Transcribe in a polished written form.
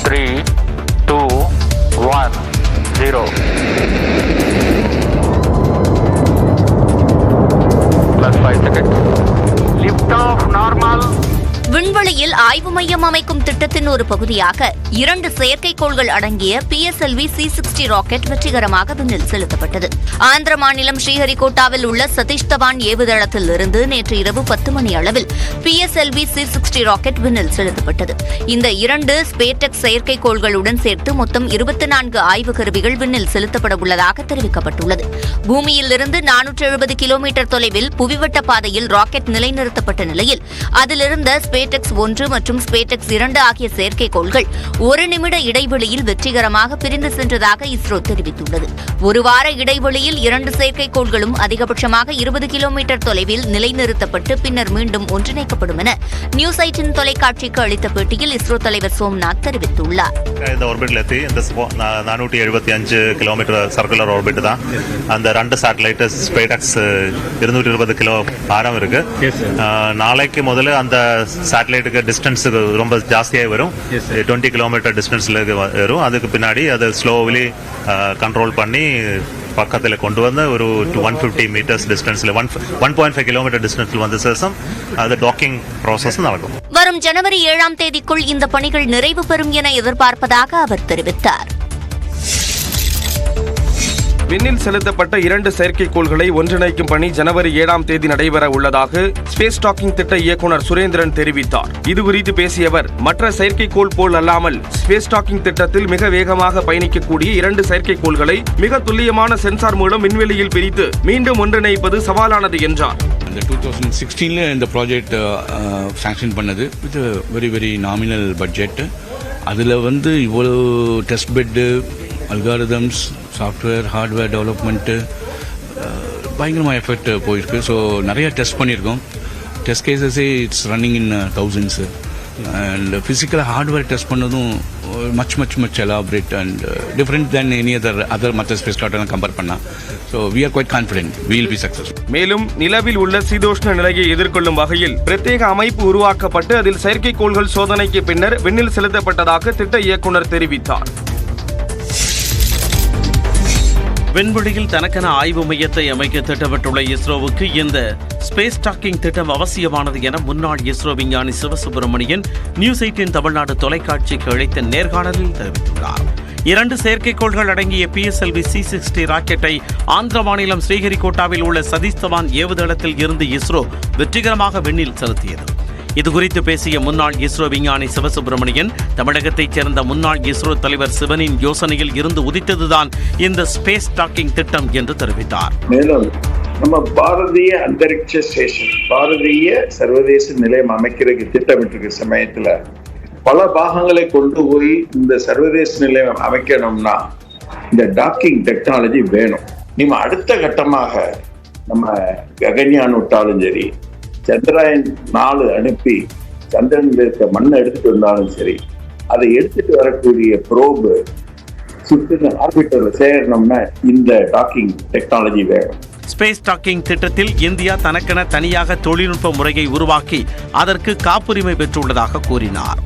3, 2, 1, 0. Plus 5 seconds. Lift off normal. விண்வெளியில் ஆய்வு மையம் அமைக்கும் திட்டத்தின் ஒரு பகுதியாக 2 செயற்கைக்கோள்கள் அடங்கிய PSLV C-60 ராக்கெட் வெற்றிகரமாக விண்ணில் செலுத்தப்பட்டது. ஆந்திர மாநிலம் ஸ்ரீஹரிகோட்டாவில் உள்ள சதீஷ் தவான் ஏவுதளத்தில் இருந்து நேற்று இரவு 10 மணி அளவில் PSLV C-60 ராக்கெட் விண்ணில் செலுத்தப்பட்டது. இந்த 2 ஸ்பேடெக்ஸ் செயற்கைக்கோள்களுடன் சேர்த்து மொத்தம் 24 ஆய்வு கருவிகள் விண்ணில் செலுத்தப்பட உள்ளதாக தெரிவிக்கப்பட்டுள்ளது. பூமியிலிருந்து 470 கிலோமீட்டர் தொலைவில் புவிவட்ட பாதையில் ராக்கெட் நிலைநிறுத்தப்பட்ட நிலையில் அதிலிருந்த ஸ்பேடெக்ஸ் 1 மற்றும் ஸ்பேடெக்ஸ் 2 ஆகிய செயற்கைக்கோள்கள் 1 நிமிட இடைவெளியில் வெற்றிகரமாக பிரிந்து சென்றதாக இஸ்ரோ தெரிவித்துள்ளது. ஒரு வார இடைவெளியில் 2 செயற்கைக்கோள்களும் அதிகபட்சமாக 20 கிலோமீட்டர் தொலைவில் நிலைநிறுத்தப்பட்டு பின்னர் மீண்டும் ஒன்றிணைக்கப்படும் என நியூஸ் 18 தொலைக்காட்சிக்கு அளித்த பேட்டியில் இஸ்ரோ தலைவர் சோம்நாத் தெரிவித்துள்ளார். இந்த ஆர்பிட்ல எத்தி இந்த 475 கிலோமீட்டர் சர்க்குலர் ஆர்பிட் தான். அந்த 2 சேட்டலைட் ஸ்பேடெக்ஸ் 220 கிலோ பாரம் இருக்கு. நாளைக்கு முதல்ல அந்த சேட்டலைட்டுக்கு டிஸ்டன்ஸ் ரொம்ப ஜாஸ்தியாக வரும். 20 கிலோமீட்டர் டிஸ்டன்ஸ்ல வரும். அதுக்கு பின்னாடி அதை ஸ்லோவிலி கண்ட்ரோல் பண்ணி பக்கத்தில் கொண்டு வந்து ஒரு 150 மீட்டர்ஸ் டிஸ்டன்ஸ்ல 1.5 கிலோமீட்டர் டிஸ்டன்ஸ்ல வந்து சேசம் அது டாக்கிங் ப்ராசஸ் நடக்கும். வரும் ஜனவரி 7ஆம் தேதிக்குள் இந்த பணிகள் நிறைவு பெறும் என எதிர்பார்ப்பதாக அவர் தெரிவித்தார். விண்ணில் செலுத்தப்பட்ட 2 செயற்கைக்கோள்களை ஒன்றிணைக்கும் பணி ஜனவரி 7ஆம் தேதி நடைபெற உள்ளதாக ஸ்பேஸ் டாக்கிங் திட்ட இயக்குநர் சுரேந்திரன் தெரிவித்தார். இதுகுறித்து பேசிய அவர், மற்ற செயற்கைக்கோள் போல் அல்லாமல் ஸ்பேஸ் டாக்கிங் திட்டத்தில் மிக வேகமாக பயணிக்கக்கூடிய 2 செயற்கைக்கோள்களை மிக துல்லியமான சென்சார் மூலம் விண்வெளியில் பிரித்து மீண்டும் ஒன்றிணைப்பது சவாலானது என்றார். இந்த 2016 இந்த ப்ராஜெக்ட் சாங்ஷன் பண்ணது with very very nominal budget. அதில் இவ்வளோ test bed, algorithms, software, hardware development பயங்கரமாக எஃபெக்ட் போயிருக்கு. ஸோ நிறைய டெஸ்ட் பண்ணியிருக்கோம். டெஸ்ட் கேசஸே it's running in thousands. And physical hardware test பண்ணதும் much elaborate and different than any other மற்ற ஸ்பேஸ் கிராஃப்ட் கம்பேர் பண்ணால். So we are quite confident we will be successful. மேலும் நிலவில் உள்ள சீதோஷ்ண நிலையை எதிர்கொள்ளும் வகையில் பிரத்யேக அமைப்பு உருவாக்கப்பட்டு அதில் செயற்கைக்கோள்கள் சோதனைக்கு பின்னர் விண்ணில் செலுத்தப்பட்டதாக திட்ட இயக்குநர் தெரிவித்தார். விண்வெளியில் தனக்கென ஆய்வு மையத்தை அமைக்க திட்டமிட்டுள்ள இஸ்ரோவுக்கு இந்த ஸ்பேஸ் டாக்கிங் திட்டம் அவசியமானது என முன்னாள் இஸ்ரோ விஞ்ஞானி சிவசுப்பிரமணியன் நியூஸ் 18 தமிழ்நாடு தொலைக்காட்சிக்கு அளித்த நேர்காணலில் தெரிவித்துள்ளார். 2 செயற்கைக்கோள்கள் அடங்கிய PSLV C-60 ராக்கெட்டை ஆந்திர மாநிலம் ஸ்ரீஹரிகோட்டாவில் உள்ள சதீஷ் தவான் ஏவுதளத்தில் இருந்து இஸ்ரோ வெற்றிகரமாக விண்ணில் செலுத்தியது. இதுகுறித்து பேசிய முன்னாள் இஸ்ரோ விஞ்ஞானி சிவசுப்பிரமணியன், தமிழகத்தைச் சேர்ந்த முன்னாள் இஸ்ரோ தலைவர் சிவனின் யோசனையில் இருந்து உதித்ததுதான் இந்த ஸ்பேஸ் டாக்கிங் திட்டம் என்று தெரிவித்தார். மேலும் நம்ம பாரதிய அந்தரிக்ஷ ஸ்டேஷன், பாரதிய சர்வதேச நிலையம் அமைக்கிறதுக்கு திட்டமிட்டிருக்க சமயத்துல பல பாகங்களை கொண்டு போய் இந்த சர்வதேச நிலையம் அமைக்கணும்னா இந்த டாக்கிங் டெக்னாலஜி வேணும். நம்ம அடுத்த கட்டமாக நம்ம ககன்யான் விட்டாலும் சரி, சந்திராயன் 4 அனுப்பி சந்திரனில் இருக்க மண்ணை எடுத்துட்டு வந்தாலும் சரி, அதை எடுத்துட்டு வரக்கூடிய ப்ரோபு சுற்றின ஆர்பிட்டர்ல சேரணும்னா இந்த டாக்கிங் டெக்னாலஜி வேணும். ஸ்பேஸ் டாக்கிங் திட்டத்தில் இந்தியா தனக்கென தனியாக தொழில்நுட்ப முறையை உருவாக்கி அதற்கு காப்புரிமை பெற்றுள்ளதாக கூறினார்.